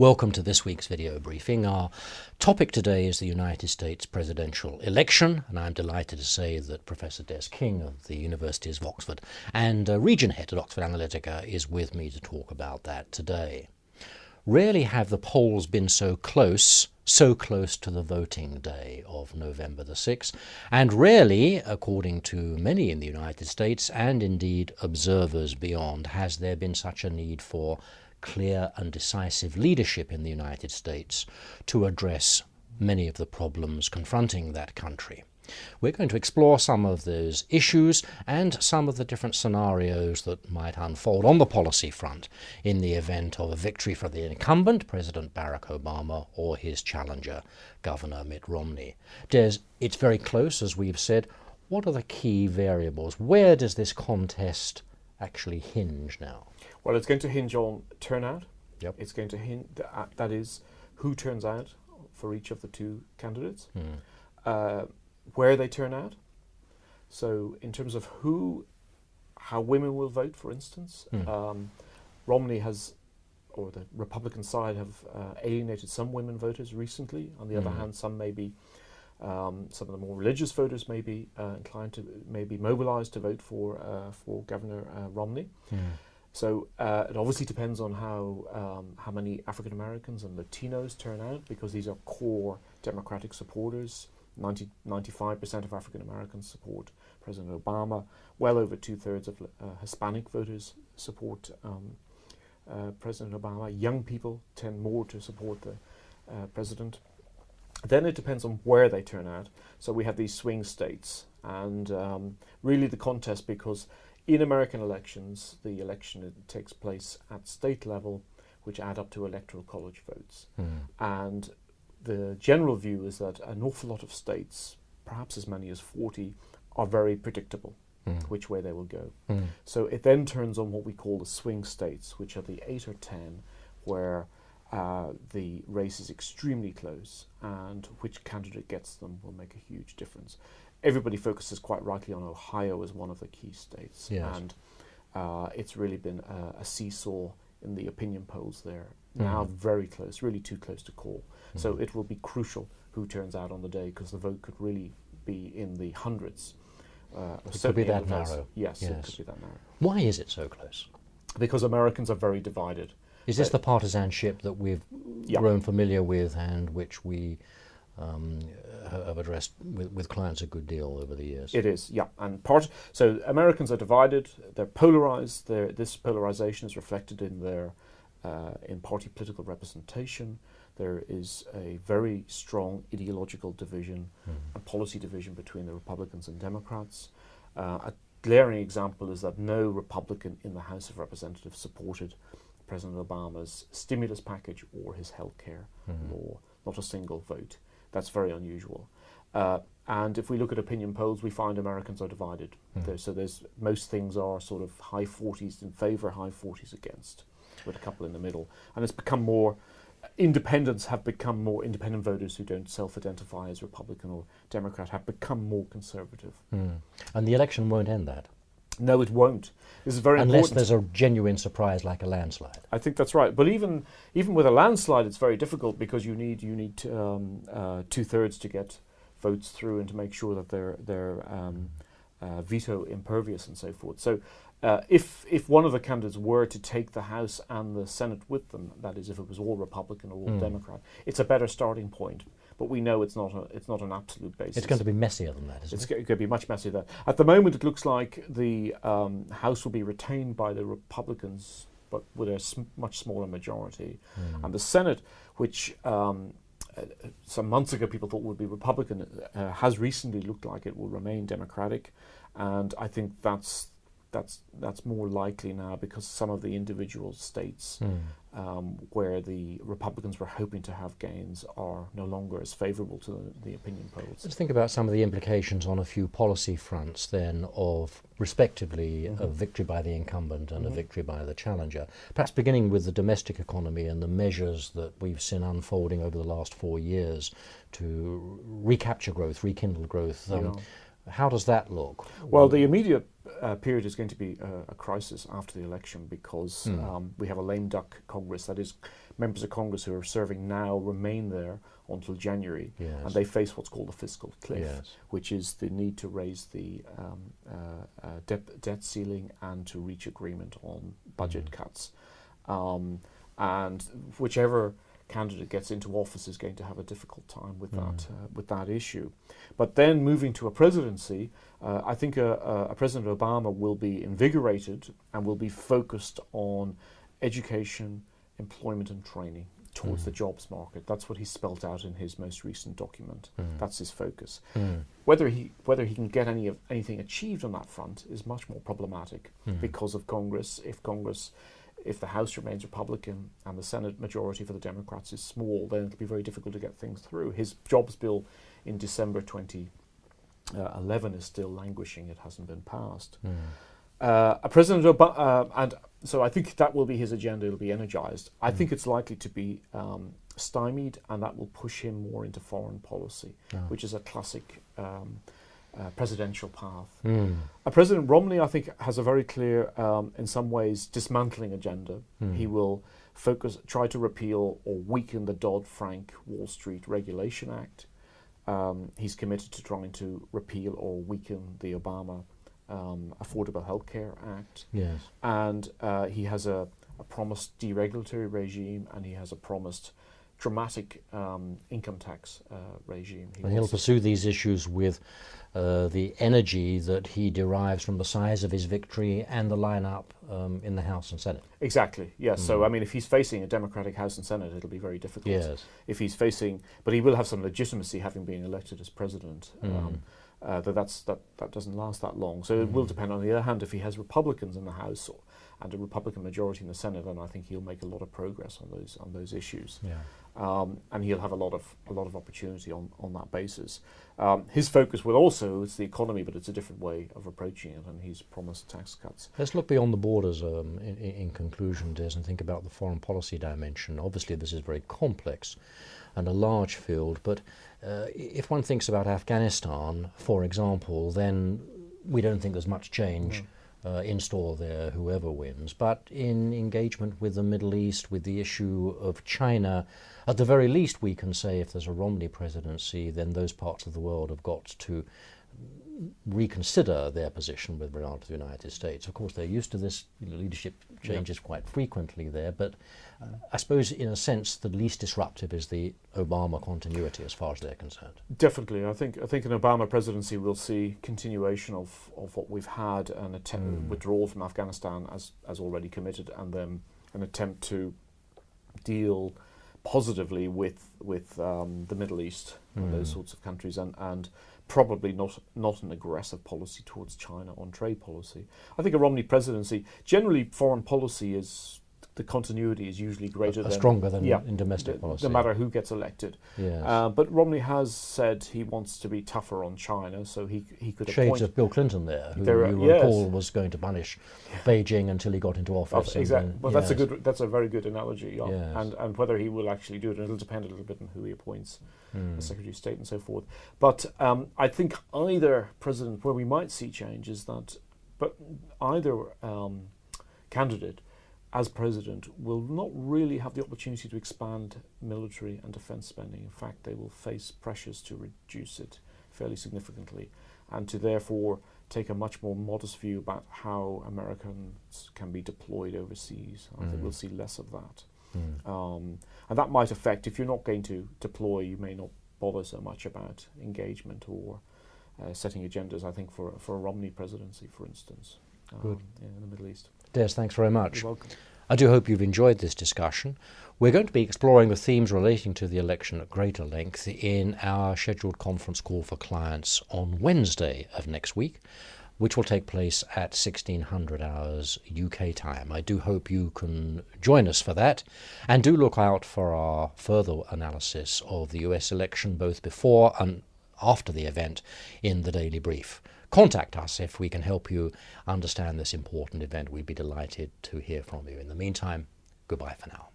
Welcome to this week's video briefing. Our topic today is the United States presidential election, and I'm delighted to say that Professor Des King of the University of Oxford and region head at Oxford Analytica is with me to talk about that today. Rarely have the polls been so close to the voting day of November the 6th, and rarely, according to many in the United States and indeed observers beyond, has there been such a need for clear and decisive leadership in the United States to address many of the problems confronting that country. We're going to explore some of those issues and some of the different scenarios that might unfold on the policy front in the event of a victory for the incumbent, President Barack Obama, or his challenger, Governor Mitt Romney. Des, it's very close, as we've said. What are the key variables? Where does this contest actually hinge now? Well, it's going to hinge on turnout. Yep. It's going to hinge, that is, who turns out for each of the two candidates, where they turn out. So in terms of how women will vote, for instance, Romney has, or the Republican side have alienated some women voters recently. On the other hand, some may be, some of the more religious voters may be inclined to, may be mobilized to vote for Governor Romney. So it obviously depends on how many African Americans and Latinos turn out, because these are core Democratic supporters. 95% of African Americans support President Obama. Well over 2/3 of Hispanic voters support President Obama. Young people tend more to support the president. Then it depends on where they turn out. So we have these swing states, and really the contest, because in American elections, the election takes place at state level, which add up to electoral college votes. And the general view is that an awful lot of states, perhaps as many as 40, are very predictable which way they will go. So it then turns on what we call the swing states, which are the 8 or 10, where the race is extremely close, and which candidate gets them will make a huge difference. Everybody focuses quite rightly on Ohio as one of the key states, and it's really been a seesaw in the opinion polls there. Now very close, really too close to call. So it will be crucial who turns out on the day, because the vote could really be in the hundreds. It could be that narrow. Yes, it could be that narrow. Why is it so close? Because Americans are very divided. Is this the partisanship that we've grown familiar with, and which we have addressed with clients a good deal over the years? It is, yeah. And so Americans are divided, they're polarized. This polarization is reflected in their in party political representation. There is a very strong ideological division, a policy division between the Republicans and Democrats. A glaring example is that no Republican in the House of Representatives supported President Obama's stimulus package or his health care law. Not a single vote. That's very unusual. And if we look at opinion polls, we find Americans are divided. So most things are sort of high 40s in favor, high 40s against, with a couple in the middle. And it's become more, independent voters who don't self-identify as Republican or Democrat have become more conservative. And the election won't end that. No, it won't. This is very unless important. There's a genuine surprise like a landslide. I think that's right. But even with a landslide, it's very difficult, because you need 2/3 to get votes through and to make sure that they're veto impervious and so forth. So if one of the candidates were to take the House and the Senate with them, that is, if it was all Republican or all Democrat, it's a better starting point. But we know it's not an absolute basis. It's going to be messier than that, isn't it? It's going to be much messier than that. At the moment, it looks like the House will be retained by the Republicans, but with a much smaller majority. And the Senate, which some months ago people thought would be Republican, has recently looked like it will remain Democratic. And I think that's more likely now, because some of the individual states where the Republicans were hoping to have gains are no longer as favourable to the opinion polls. Let's think about some of the implications on a few policy fronts then of, respectively, a victory by the incumbent and a victory by the challenger. Perhaps beginning with the domestic economy and the measures that we've seen unfolding over the last 4 years to recapture growth, rekindle growth. How does that look? Well, the immediate period is going to be a crisis after the election because we have a lame duck Congress. That is, members of Congress who are serving now remain there until January, and they face what's called a fiscal cliff, which is the need to raise the debt ceiling and to reach agreement on budget cuts. And whichever candidate gets into office is going to have a difficult time with that issue. But then moving to a presidency, I think a President Obama will be invigorated and will be focused on education, employment and training towards the jobs market. That's what he spelt out in his most recent document. That's his focus. Whether he can get anything achieved on that front is much more problematic because of Congress. If the House remains Republican and the Senate majority for the Democrats is small, then it'll be very difficult to get things through. His jobs bill in December 2011 is still languishing. It hasn't been passed. President Obama, and so I think that will be his agenda. It'll be energized. I think it's likely to be stymied, and that will push him more into foreign policy, which is a classic presidential path. President Romney, I think, has a very clear, in some ways, dismantling agenda. He will try to repeal or weaken the Dodd-Frank Wall Street Regulation Act. He's committed to trying to repeal or weaken the Obama Affordable Health Care Act. And he has a promised deregulatory regime, and he has a promised dramatic income tax regime. And he'll pursue these issues with the energy that he derives from the size of his victory and the lineup in the House and Senate. Exactly, yes. So, I mean, if he's facing a Democratic House and Senate, it'll be very difficult. If he's facing, but he will have some legitimacy having been elected as president. That doesn't last that long. So it will depend. On the other hand, if he has Republicans in the House and a Republican majority in the Senate, then I think he'll make a lot of progress on those issues. And he'll have a lot of opportunity on that basis. His focus will also is the economy, but it's a different way of approaching it, and he's promised tax cuts. Let's look beyond the borders in conclusion, Des, and think about the foreign policy dimension. Obviously, this is very complex and a large field, but if one thinks about Afghanistan, for example, then we don't think there's much change in store there, whoever wins. But in engagement with the Middle East, with the issue of China, at the very least we can say if there's a Romney presidency, then those parts of the world have got to reconsider their position with regard to the United States. Of course, they're used to this, leadership changes quite frequently there, but I suppose in a sense the least disruptive is the Obama continuity as far as they're concerned. Definitely. I think an Obama presidency will see continuation of what we've had, an withdrawal from Afghanistan as already committed, and then an attempt to deal positively with the Middle East and those sorts of countries, and probably not an aggressive policy towards China on trade policy. I think a Romney presidency, generally foreign policy is, the continuity is usually greater stronger than in domestic policy. No matter who gets elected. But Romney has said he wants to be tougher on China, so he could Shades appoint of Bill Clinton there, who you recall was going to punish Beijing until he got into office. Exactly. Well, that's a very good analogy. And whether he will actually do it, it'll depend a little bit on who he appoints as Secretary of State and so forth. But I think either president, where we might see change is that, but either candidate as president will not really have the opportunity to expand military and defence spending. In fact, they will face pressures to reduce it fairly significantly, and to therefore take a much more modest view about how Americans can be deployed overseas. I think we'll see less of that. And that might affect, if you're not going to deploy, you may not bother so much about engagement or setting agendas, I think, for a Romney presidency, for instance, in the Middle East. Des, thanks very much. You're welcome. I do hope you've enjoyed this discussion. We're going to be exploring the themes relating to the election at greater length in our scheduled conference call for clients on Wednesday of next week, which will take place at 1600 hours UK time. I do hope you can join us for that, and do look out for our further analysis of the US election both before and after the event in the Daily Brief. Contact us if we can help you understand this important event. We'd be delighted to hear from you. In the meantime, goodbye for now.